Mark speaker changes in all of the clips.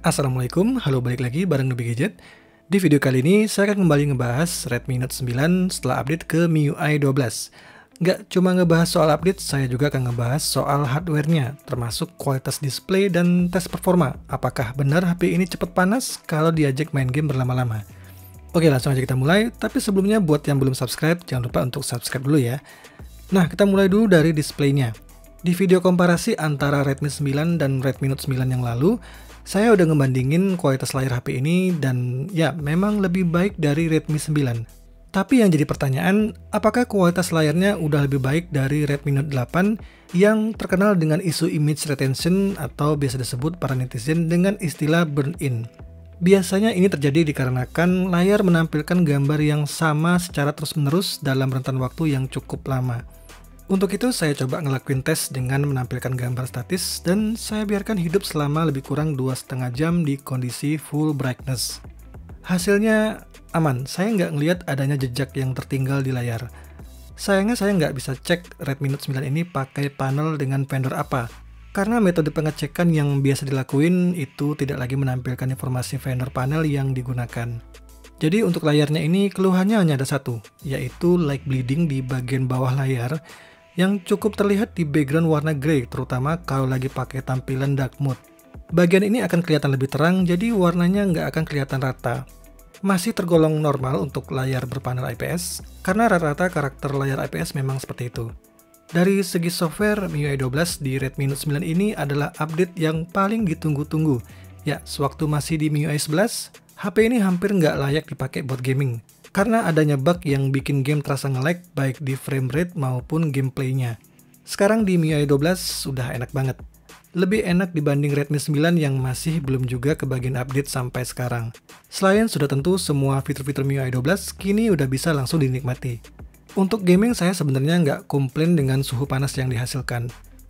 Speaker 1: Assalamualaikum, halo balik lagi bareng Nubi Gadget. Di video kali ini saya akan kembali ngebahas Redmi Note 9 setelah update ke MIUI 12. Nggak cuma ngebahas soal update, saya juga akan ngebahas soal hardware-nya, termasuk kualitas display dan tes performa. Apakah benar HP ini cepat panas kalau diajak main game berlama-lama? Oke, langsung aja kita mulai, tapi sebelumnya buat yang belum subscribe, jangan lupa untuk subscribe dulu ya. Nah, kita mulai dulu dari displaynya. Di video komparasi antara Redmi 9 dan Redmi Note 9 yang lalu, saya udah ngebandingin kualitas layar HP ini dan ya memang lebih baik dari Redmi 9. Tapi yang jadi pertanyaan, apakah kualitas layarnya udah lebih baik dari Redmi Note 8 yang terkenal dengan isu image retention atau biasa disebut para netizen dengan istilah burn-in? Biasanya ini terjadi dikarenakan layar menampilkan gambar yang sama secara terus-menerus dalam rentan waktu yang cukup lama. Untuk itu saya coba ngelakuin tes dengan menampilkan gambar statis dan saya biarkan hidup selama lebih kurang 2,5 jam di kondisi full brightness. Hasilnya aman, saya nggak ngelihat adanya jejak yang tertinggal di layar. Sayangnya saya nggak bisa cek Redmi Note 9 ini pakai panel dengan vendor apa, karena metode pengecekan yang biasa dilakuin itu tidak lagi menampilkan informasi vendor panel yang digunakan. Jadi untuk layarnya ini keluhannya hanya ada satu, yaitu light bleeding di bagian bawah layar yang cukup terlihat di background warna grey, terutama kalau lagi pakai tampilan dark mode. Bagian ini akan kelihatan lebih terang, jadi warnanya nggak akan kelihatan rata. Masih tergolong normal untuk layar berpanel IPS, karena rata-rata karakter layar IPS memang seperti itu. Dari segi software, MIUI 12 di Redmi Note 9 ini adalah update yang paling ditunggu-tunggu. Ya, sewaktu masih di MIUI 11, HP ini hampir nggak layak dipakai buat gaming, karena adanya bug yang bikin game terasa nge-lag baik di frame rate maupun gameplaynya. Sekarang di MIUI 12 sudah enak banget. Lebih enak dibanding Redmi 9 yang masih belum juga kebagian update sampai sekarang. Selain sudah tentu semua fitur-fitur MIUI 12 kini udah bisa langsung dinikmati. Untuk gaming saya sebenarnya nggak komplain dengan suhu panas yang dihasilkan.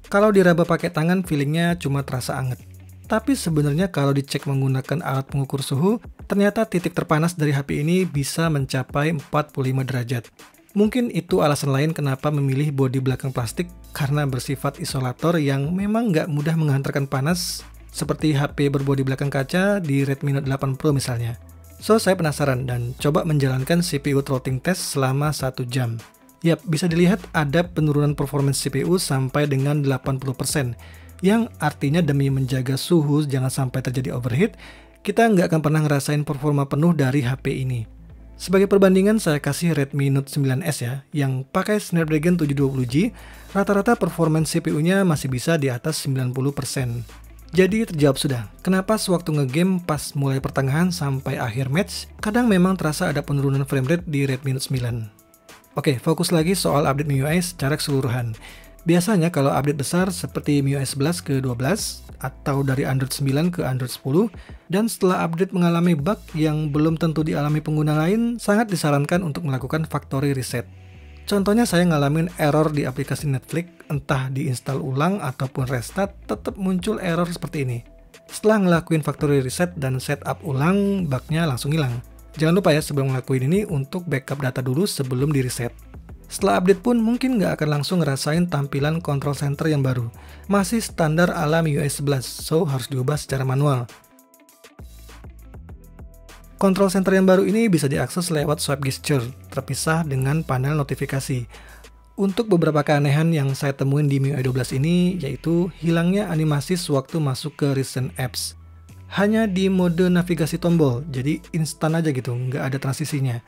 Speaker 1: Kalau diraba pakai tangan feelingnya cuma terasa anget. Tapi sebenarnya kalau dicek menggunakan alat pengukur suhu, ternyata titik terpanas dari HP ini bisa mencapai 45 derajat. Mungkin itu alasan lain kenapa memilih bodi belakang plastik karena bersifat isolator yang memang nggak mudah menghantarkan panas seperti HP berbodi belakang kaca di Redmi Note 8 Pro misalnya. So, saya penasaran dan coba menjalankan CPU throttling test selama 1 jam. Yap, bisa dilihat ada penurunan performance CPU sampai dengan 80%. Yang artinya demi menjaga suhu jangan sampai terjadi overheat, kita nggak akan pernah ngerasain performa penuh dari HP ini. Sebagai perbandingan saya kasih Redmi Note 9S ya, yang pakai Snapdragon 720G, rata-rata performance CPU-nya masih bisa di atas 90%. Jadi terjawab sudah, kenapa sewaktu ngegame pas mulai pertengahan sampai akhir match, kadang memang terasa ada penurunan frame rate di Redmi Note 9. Oke, fokus lagi soal update MIUI secara keseluruhan. Biasanya kalau update besar seperti MIUI 11 ke 12 atau dari Android 9 ke Android 10 dan setelah update mengalami bug yang belum tentu dialami pengguna lain, sangat disarankan untuk melakukan factory reset. Contohnya saya ngalamin error di aplikasi Netflix, entah diinstal ulang ataupun restart, tetap muncul error seperti ini. Setelah ngelakuin factory reset dan setup ulang, bugnya langsung hilang. Jangan lupa ya sebelum ngelakuin ini untuk backup data dulu sebelum di reset. Setelah update pun mungkin nggak akan langsung ngerasain tampilan control center yang baru. Masih standar ala MIUI 11, so harus diubah secara manual. Control center yang baru ini bisa diakses lewat swipe gesture, terpisah dengan panel notifikasi. Untuk beberapa keanehan yang saya temuin di MIUI 12 ini, yaitu hilangnya animasi sewaktu masuk ke recent apps. Hanya di mode navigasi tombol, jadi instan aja gitu, nggak ada transisinya.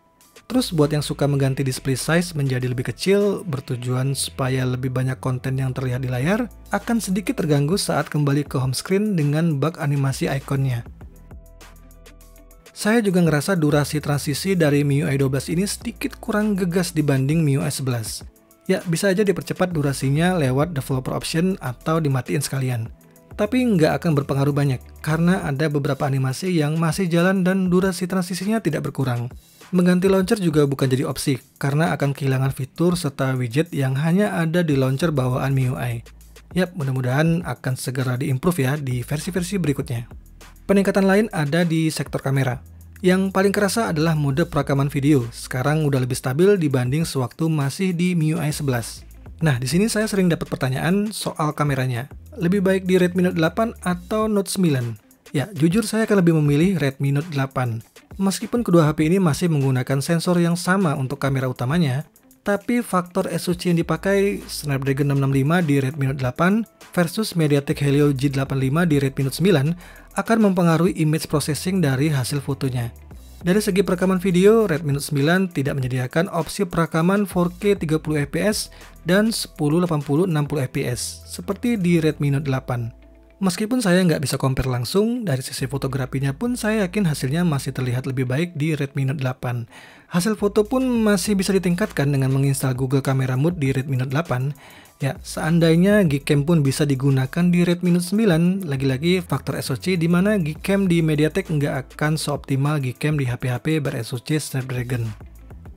Speaker 1: Terus buat yang suka mengganti display size menjadi lebih kecil, bertujuan supaya lebih banyak konten yang terlihat di layar, akan sedikit terganggu saat kembali ke home screen dengan bug animasi ikonnya. Saya juga ngerasa durasi transisi dari MIUI 12 ini sedikit kurang gegas dibanding MIUI 11. Ya, bisa aja dipercepat durasinya lewat developer option atau dimatiin sekalian. Tapi nggak akan berpengaruh banyak, karena ada beberapa animasi yang masih jalan dan durasi transisinya tidak berkurang. Mengganti launcher juga bukan jadi opsi, karena akan kehilangan fitur serta widget yang hanya ada di launcher bawaan MIUI. Yap, mudah-mudahan akan segera diimprove ya di versi-versi berikutnya. Peningkatan lain ada di sektor kamera. Yang paling kerasa adalah mode perekaman video, sekarang udah lebih stabil dibanding sewaktu masih di MIUI 11. Nah, di sini saya sering dapat pertanyaan soal kameranya. Lebih baik di Redmi Note 8 atau Note 9? Ya, jujur saya akan lebih memilih Redmi Note 8. Meskipun kedua HP ini masih menggunakan sensor yang sama untuk kamera utamanya, tapi faktor SoC yang dipakai Snapdragon 665 di Redmi Note 8 versus MediaTek Helio G85 di Redmi Note 9 akan mempengaruhi image processing dari hasil fotonya. Dari segi perekaman video, Redmi Note 9 tidak menyediakan opsi perekaman 4K 30 fps dan 1080 60 fps seperti di Redmi Note 8. Meskipun saya nggak bisa compare langsung, dari sisi fotografinya pun saya yakin hasilnya masih terlihat lebih baik di Redmi Note 8. Hasil foto pun masih bisa ditingkatkan dengan menginstal Google Camera Mode di Redmi Note 8. Ya, seandainya Gcam pun bisa digunakan di Redmi Note 9, lagi-lagi faktor SoC di mana Gcam di MediaTek nggak akan seoptimal Gcam di HP-HP ber-SoC Snapdragon.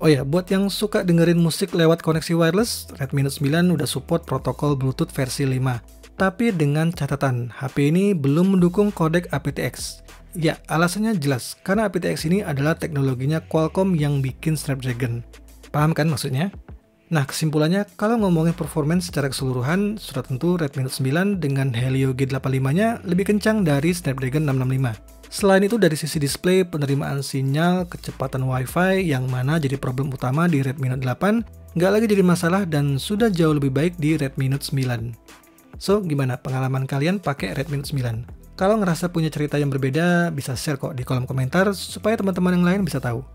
Speaker 1: Oh ya, buat yang suka dengerin musik lewat koneksi wireless, Redmi Note 9 udah support protokol Bluetooth versi 5. Tapi dengan catatan, HP ini belum mendukung kodek aptX. Ya, alasannya jelas, karena aptX ini adalah teknologinya Qualcomm yang bikin Snapdragon. Paham kan maksudnya? Nah, kesimpulannya, kalau ngomongin performance secara keseluruhan, sudah tentu Redmi Note 9 dengan Helio G85-nya lebih kencang dari Snapdragon 665. Selain itu, dari sisi display, penerimaan sinyal, kecepatan Wi-Fi, yang mana jadi problem utama di Redmi Note 8, nggak lagi jadi masalah dan sudah jauh lebih baik di Redmi Note 9. So, gimana pengalaman kalian pakai Redmi Note 9? Kalau ngerasa punya cerita yang berbeda, bisa share kok di kolom komentar supaya teman-teman yang lain bisa tahu.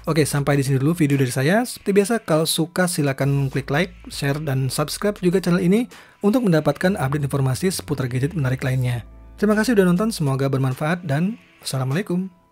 Speaker 1: Oke, sampai di sini dulu video dari saya. Seperti biasa, kalau suka silakan klik like, share, dan subscribe juga channel ini untuk mendapatkan update informasi seputar gadget menarik lainnya. Terima kasih sudah nonton, semoga bermanfaat dan wassalamualaikum.